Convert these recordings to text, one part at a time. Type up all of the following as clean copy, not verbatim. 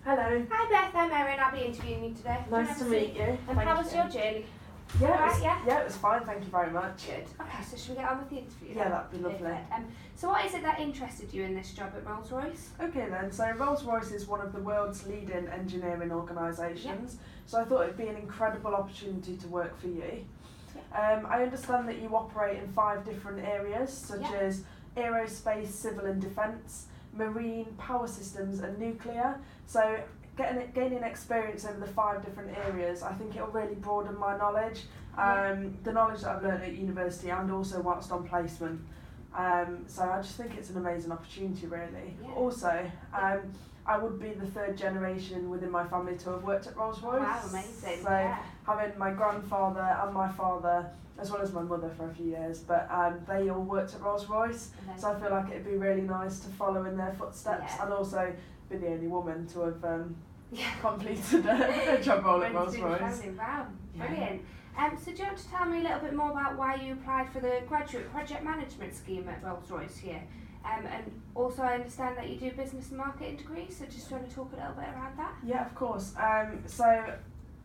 Hello. Hi Beth, I'm Erin. I'll be interviewing you today. Nice to meet you. And how was your journey? Yeah, it was fine, thank you very much. Good. Okay, so should we get on with the interview? Yeah, that'd be lovely. So what is it that interested you in this job at Rolls-Royce? Okay then, so Rolls-Royce is one of the world's leading engineering organisations, so I thought it'd be an incredible opportunity to work for you. I understand that you operate in 5 different areas, such as aerospace, civil and defence, marine, power systems and nuclear. So gaining experience over the 5 different areas, I think it'll really broaden my knowledge, the knowledge that I've learned at university and also whilst on placement. So I just think it's an amazing opportunity really. Also, I would be the 3rd generation within my family to have worked at Rolls-Royce. Wow, amazing. So having my grandfather and my father, as well as my mother for a few years, but they all worked at Rolls-Royce. So I feel like it'd be really nice to follow in their footsteps and also be the only woman to have completed a job role at Rolls-Royce. Wow, brilliant. So do you want to tell me a little bit more about why you applied for the graduate project management scheme at Rolls-Royce here? And also I understand that you do business and marketing degrees, so just want to talk a little bit around that? Yeah, of course. So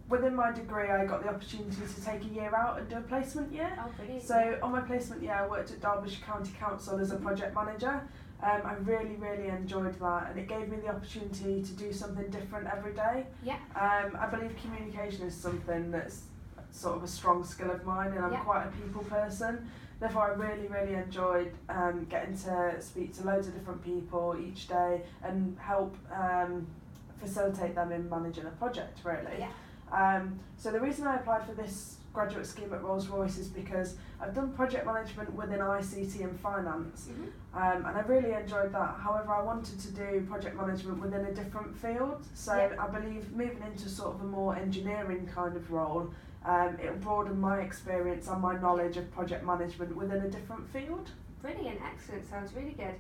within my degree I got the opportunity to take a year out and do a placement year. Oh, brilliant. So on my placement year I worked at Derbyshire County Council as a project manager. I really enjoyed that, and it gave me the opportunity to do something different every day. I believe communication is something that's sort of a strong skill of mine, and I'm quite a people person. Therefore I really enjoyed getting to speak to loads of different people each day and help facilitate them in managing a project really. So the reason I applied for this graduate scheme at Rolls-Royce is because I've done project management within ICT and finance, and I really enjoyed that. However, I wanted to do project management within a different field, so I believe moving into sort of a more engineering kind of role, it'll broaden my experience and my knowledge of project management within a different field. Brilliant, excellent, sounds really good.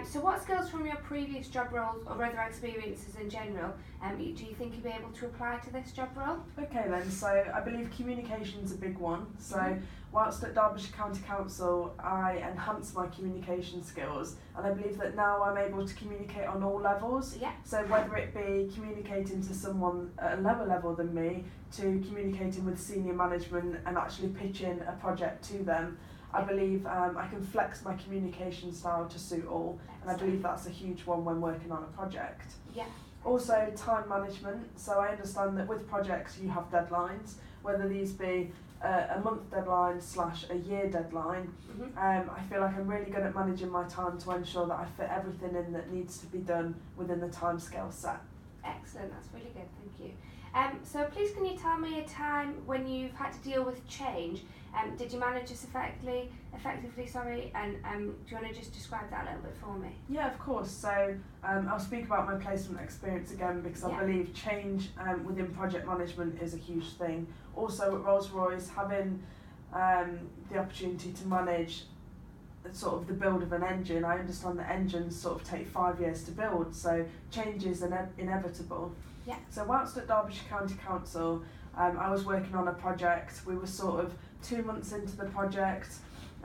So what skills from your previous job roles or other experiences in general do you think you'll be able to apply to this job role? Okay then, so I believe communication's a big one. So whilst at Derbyshire County Council I enhanced my communication skills, and I believe that now I'm able to communicate on all levels. So whether it be communicating to someone at a lower level than me, to communicating with senior management and actually pitching a project to them, I believe I can flex my communication style to suit all, and I believe that's a huge one when working on a project. Also time management, so I understand that with projects you have deadlines, whether these be a month deadline / a year deadline. I feel like I'm really good at managing my time to ensure that I fit everything in that needs to be done within the timescale set. Excellent, that's really good, thank you. So please can you tell me a time when you've had to deal with change? Did you manage this effectively, and do you want to just describe that a little bit for me? Yeah, of course. So I'll speak about my placement experience again, because I believe change within project management is a huge thing. Also at Rolls-Royce, having the opportunity to manage sort of the build of an engine, I understand that engines sort of take 5 years to build, so change is inevitable. So whilst at Derbyshire County Council, I was working on a project. We were sort of 2 months into the project,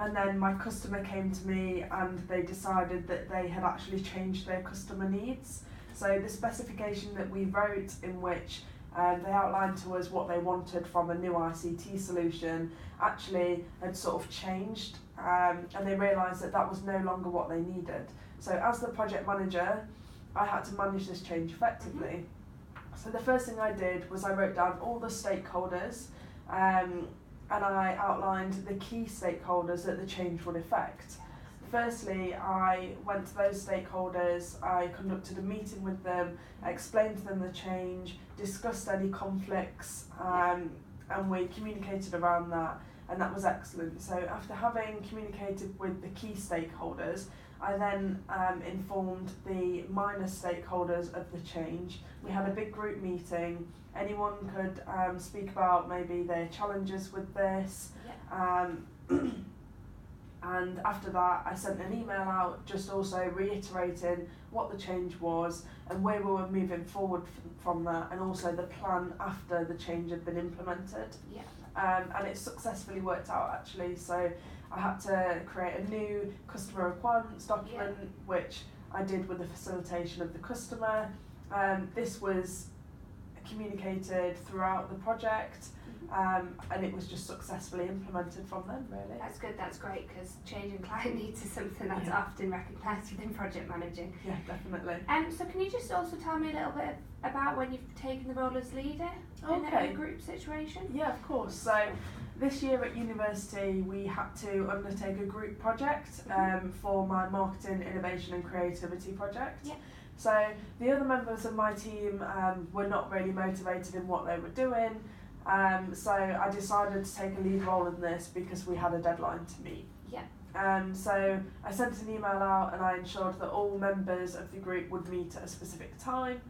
and then my customer came to me and they decided that they had actually changed their customer needs. So the specification that we wrote, in which they outlined to us what they wanted from a new ICT solution, actually had sort of changed, and they realised that that was no longer what they needed. So as the project manager, I had to manage this change effectively. So the first thing I did was I wrote down all the stakeholders, and I outlined the key stakeholders that the change would affect. Firstly, I went to those stakeholders, I conducted a meeting with them, I explained to them the change, discussed any conflicts, and we communicated around that, and that was excellent. So after having communicated with the key stakeholders, I then informed the minor stakeholders of the change. We had a big group meeting. Anyone could speak about maybe their challenges with this. And after that, I sent an email out just also reiterating what the change was and where we were moving forward from that, and also the plan after the change had been implemented. And it successfully worked out actually. So I had to create a new customer requirements document, which I did with the facilitation of the customer. this was communicated throughout the project, and it was just successfully implemented from then, really. That's good, that's great, because changing client needs is something that's often recognised within project managing. Yeah, definitely. So can you just also tell me a little bit about when you've taken the role as leader in a group situation? Yeah, of course. So this year at university we had to undertake a group project for my marketing, innovation and creativity project. Yeah. So the other members of my team were not really motivated in what they were doing, so I decided to take a lead role in this because we had a deadline to meet. Yeah. So I sent an email out and I ensured that all members of the group would meet at a specific time.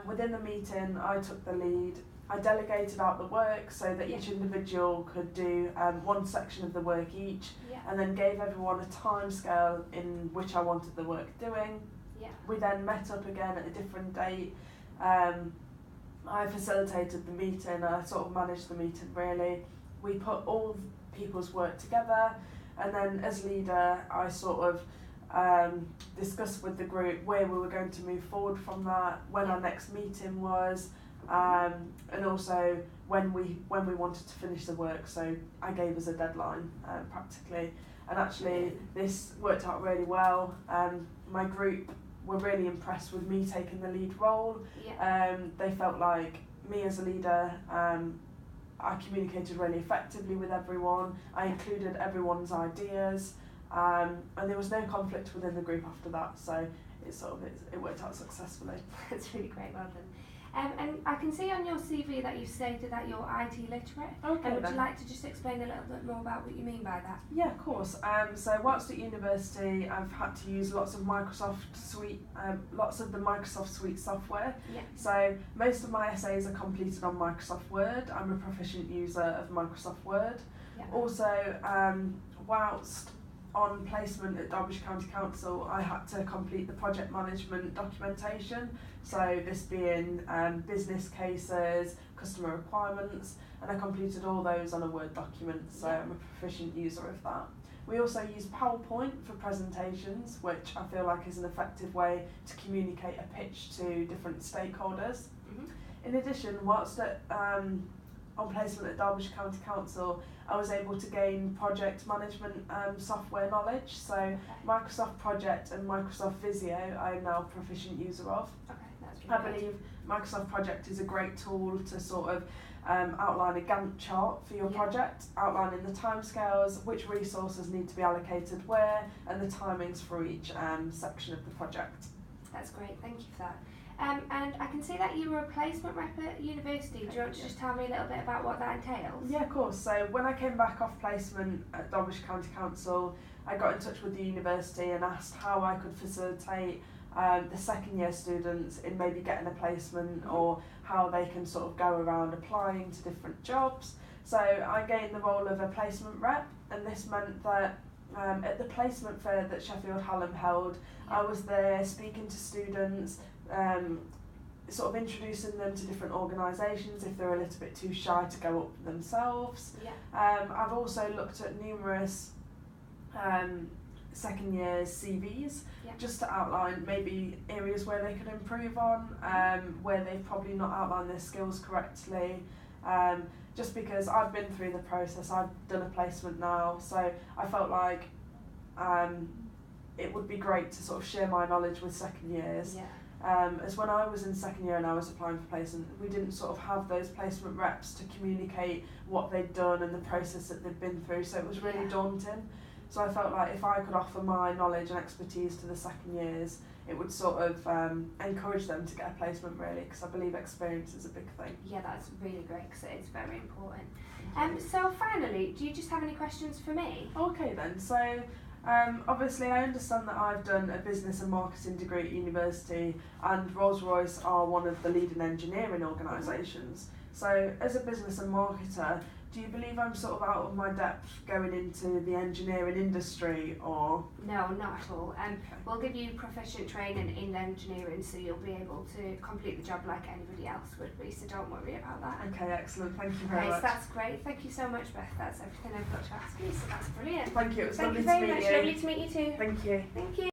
Within the meeting I took the lead. I delegated out the work so that each individual could do one section of the work each, and then gave everyone a time scale in which I wanted the work doing. We then met up again at a different date. I facilitated the meeting, I sort of managed the meeting really. We put all people's work together, and then as leader I sort of discussed with the group where we were going to move forward from that, when our next meeting was, and also when we wanted to finish the work. So I gave us a deadline practically, and actually this worked out really well. My group were really impressed with me taking the lead role. They felt like me as a leader, I communicated really effectively with everyone, I included everyone's ideas, and there was no conflict within the group after that, so it worked out successfully. That's really great, well done. And I can see on your CV that you stated that you're IT literate. Okay, would you like to just explain a little bit more about what you mean by that? Yeah, of course. So whilst at university, I've had to use lots of the Microsoft Suite software. So most of my essays are completed on Microsoft Word. I'm a proficient user of Microsoft Word. Also, whilst on placement at Derbyshire County Council, I had to complete the project management documentation, so this being business cases, customer requirements, and I completed all those on a Word document, so I'm a proficient user of that. We also use PowerPoint for presentations, which I feel like is an effective way to communicate a pitch to different stakeholders. In addition, whilst on placement at Derbyshire County Council, I was able to gain project management software knowledge, so Microsoft Project and Microsoft Visio I am now a proficient user of. I believe Microsoft Project is a great tool to sort of outline a Gantt chart for your project, outlining the timescales, which resources need to be allocated where, and the timings for each section of the project. That's great, thank you for that. And I can see that you were a placement rep at university. Do you want to just tell me a little bit about what that entails? Yeah, of course. So when I came back off placement at Derbyshire County Council, I got in touch with the university and asked how I could facilitate the second year students in maybe getting a placement, or how they can sort of go around applying to different jobs. So I gained the role of a placement rep, and this meant that at the placement fair that Sheffield Hallam held, I was there speaking to students, sort of introducing them to different organisations if they're a little bit too shy to go up themselves. I've also looked at numerous second years CVs just to outline maybe areas where they could improve on, where they've probably not outlined their skills correctly, just because I've been through the process, I've done a placement now, so I felt like it would be great to sort of share my knowledge with second years. As when I was in second year and I was applying for placement, we didn't sort of have those placement reps to communicate what they'd done and the process that they'd been through, so it was really daunting. So I felt like if I could offer my knowledge and expertise to the second years, it would sort of encourage them to get a placement really, because I believe experience is a big thing. Yeah, that's really great, because it is very important. So finally, do you just have any questions for me? Okay then, so obviously I understand that I've done a business and marketing degree at university, and Rolls-Royce are one of the leading engineering organisations. So as a business and marketer, do you believe I'm sort of out of my depth going into the engineering industry, or? No, not at all. We'll give you proficient training in engineering, so you'll be able to complete the job like anybody else would be, so don't worry about that. Okay, excellent. Thank you very much. That's great. Thank you so much, Beth. That's everything I've got to ask you, so that's brilliant. Thank you. It was Thank lovely you very to meet much. you. Lovely to meet you too. Thank you. Thank you.